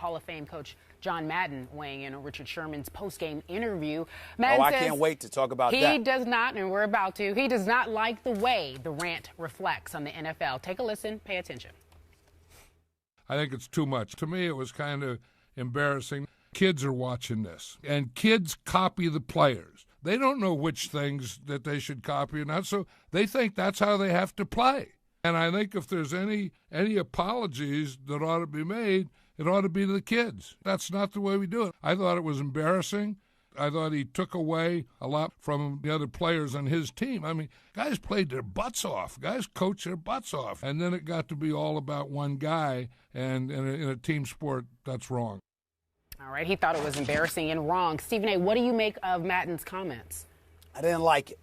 Hall of Fame coach John Madden weighing in on Richard Sherman's post-game interview. Madden I says can't wait to talk about that. He does not, and we're about to, he does not like the way the rant reflects on the NFL. Take a listen, pay attention. I think it's too much. To me, it was kind of embarrassing. Kids are watching this, and kids copy the players. They don't know which things that they should copy or not, so they think that's how they have to play. And I think if there's any apologies that ought to be made, it ought to be to the kids. That's not the way we do it. I thought it was embarrassing. I thought he took away a lot from the other players on his team. I mean, guys played their butts off. Guys coached their butts off. And then it got to be all about one guy, and in a team sport, that's wrong. All right, he thought it was embarrassing and wrong. Stephen A., what do you make of Madden's comments? I didn't like it.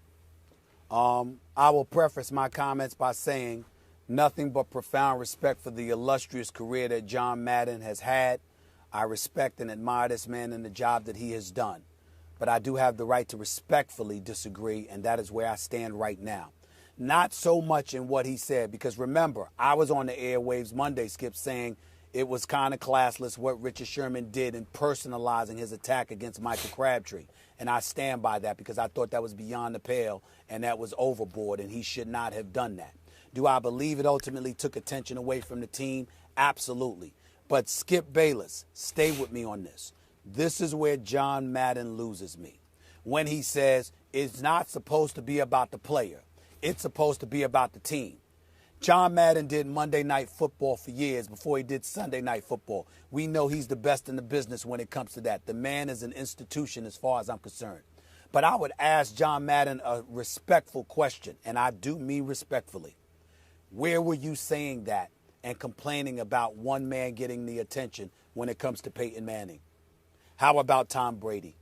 I will preface my comments by saying nothing but profound respect for the illustrious career that John Madden has had. I respect and admire this man and the job that he has done. But I do have the right to respectfully disagree, and that is where I stand right now. Not so much in what he said, because remember, I was on the airwaves Monday, Skip, saying it was kind of classless what Richard Sherman did in personalizing his attack against Michael Crabtree. And I stand by that because I thought that was beyond the pale and that was overboard, and he should not have done that. Do I believe it ultimately took attention away from the team? Absolutely. But Skip Bayless, stay with me on this. This is where John Madden loses me. When he says it's not supposed to be about the player, it's supposed to be about the team. John Madden did Monday Night Football for years before he did Sunday Night Football. We know he's the best in the business when it comes to that. The man is an institution as far as I'm concerned. But I would ask John Madden a respectful question, and I do mean respectfully. Where were you saying that and complaining about one man getting the attention when it comes to Peyton Manning? How about Tom Brady?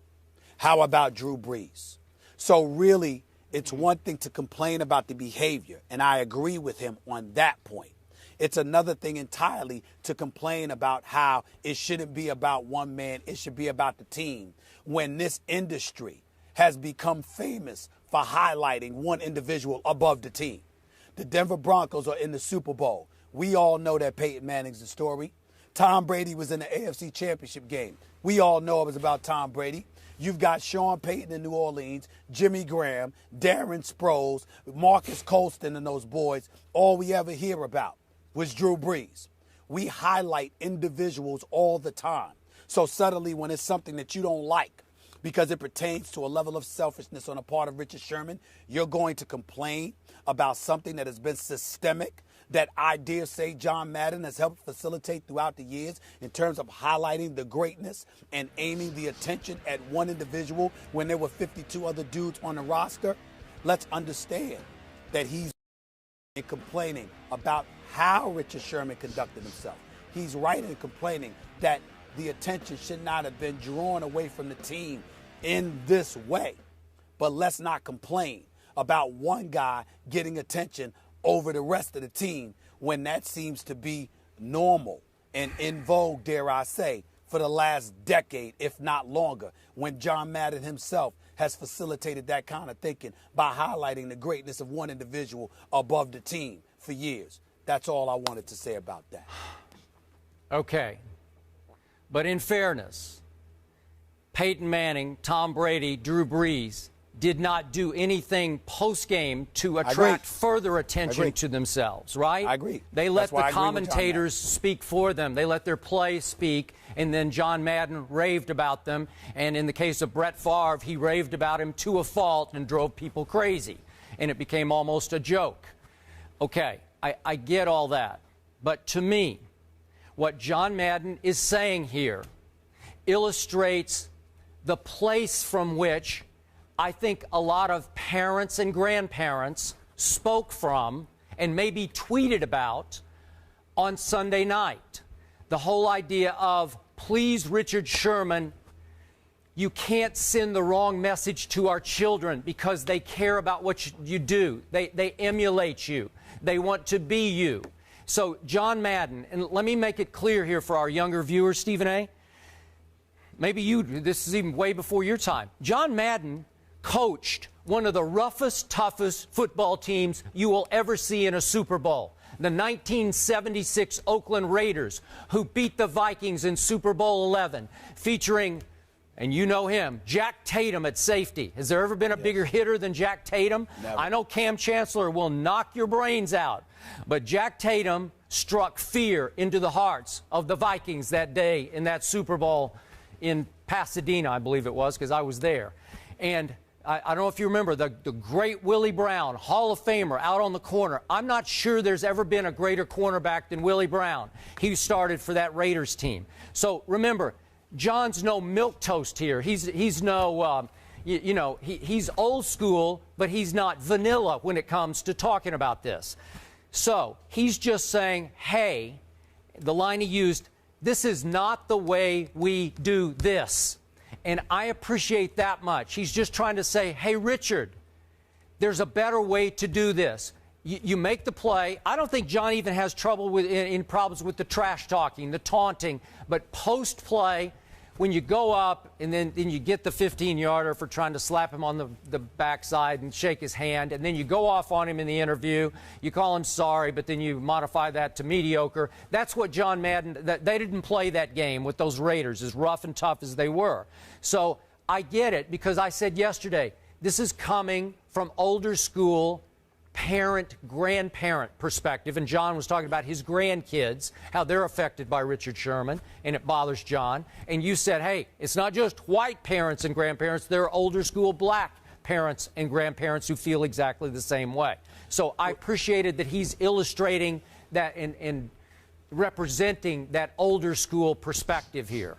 How about Drew Brees? So really, it's one thing to complain about the behavior, and I agree with him on that point. It's another thing entirely to complain about how it shouldn't be about one man, it should be about the team, when this industry has become famous for highlighting one individual above the team. The Denver Broncos are in the Super Bowl. We all know that Peyton Manning's the story. Tom Brady was in the AFC Championship game. We all know it was about Tom Brady. You've got Sean Payton in New Orleans, Jimmy Graham, Darren Sproles, Marcus Colston and those boys. All we ever hear about was Drew Brees. We highlight individuals all the time. So suddenly when it's something that you don't like because it pertains to a level of selfishness on the part of Richard Sherman, you're going to complain about something that has been systemic, that I dare say John Madden has helped facilitate throughout the years in terms of highlighting the greatness and aiming the attention at one individual when there were 52 other dudes on the roster. Let's understand that he's complaining about how Richard Sherman conducted himself. He's right in complaining that the attention should not have been drawn away from the team in this way. But let's not complain about one guy getting attention over the rest of the team when that seems to be normal and in vogue, dare I say, for the last decade, if not longer, when John Madden himself has facilitated that kind of thinking by highlighting the greatness of one individual above the team for years. That's all I wanted to say about that. Okay. But in fairness, Peyton Manning, Tom Brady, Drew Brees did not do anything post-game to attract further attention to themselves, right? I agree. They let the commentators speak for them. They let their play speak, and then John Madden raved about them. And in the case of Brett Favre, he raved about him to a fault and drove people crazy. And it became almost a joke. Okay, I get all that. But to me, what John Madden is saying here illustrates the place from which I think a lot of parents and grandparents spoke from and maybe tweeted about on Sunday night. The whole idea of, please, Richard Sherman, you can't send the wrong message to our children because they care about what you do. They emulate you. They want to be you. So John Madden, and let me make it clear here for our younger viewers, Stephen A. Maybe this is even way before your time. John Madden coached one of the roughest, toughest football teams you will ever see in a Super Bowl. The 1976 Oakland Raiders, who beat the Vikings in Super Bowl 11, featuring, and you know him, Jack Tatum at safety. Has there ever been a bigger hitter than Jack Tatum? Never. I know Cam Chancellor will knock your brains out, but Jack Tatum struck fear into the hearts of the Vikings that day in that Super Bowl in Pasadena, I believe it was, because I was there. And I don't know if you remember the great Willie Brown, Hall of Famer, out on the corner. I'm not sure there's ever been a greater cornerback than Willie Brown. He started for that Raiders team. So remember, John's no milquetoast here. He's no, he's old school, but he's not vanilla when it comes to talking about this. So he's just saying, hey, the line he used, this is not the way we do this. And I appreciate that much. He's just trying to say, hey, Richard, there's a better way to do this. You make the play. I don't think John even has trouble with in problems with the trash talking, the taunting. But post-play, when you go up and then you get the 15-yarder for trying to slap him on the backside and shake his hand, and then you go off on him in the interview, you call him sorry, but then you modify that to mediocre. That's what John Madden, they didn't play that game with those Raiders, as rough and tough as they were. So I get it, because I said yesterday, this is coming from older school parent, grandparent perspective, and John was talking about his grandkids, how they're affected by Richard Sherman, and it bothers John. And you said, hey, it's not just white parents and grandparents, there are older school black parents and grandparents who feel exactly the same way. So I appreciated that he's illustrating that and representing that older school perspective here.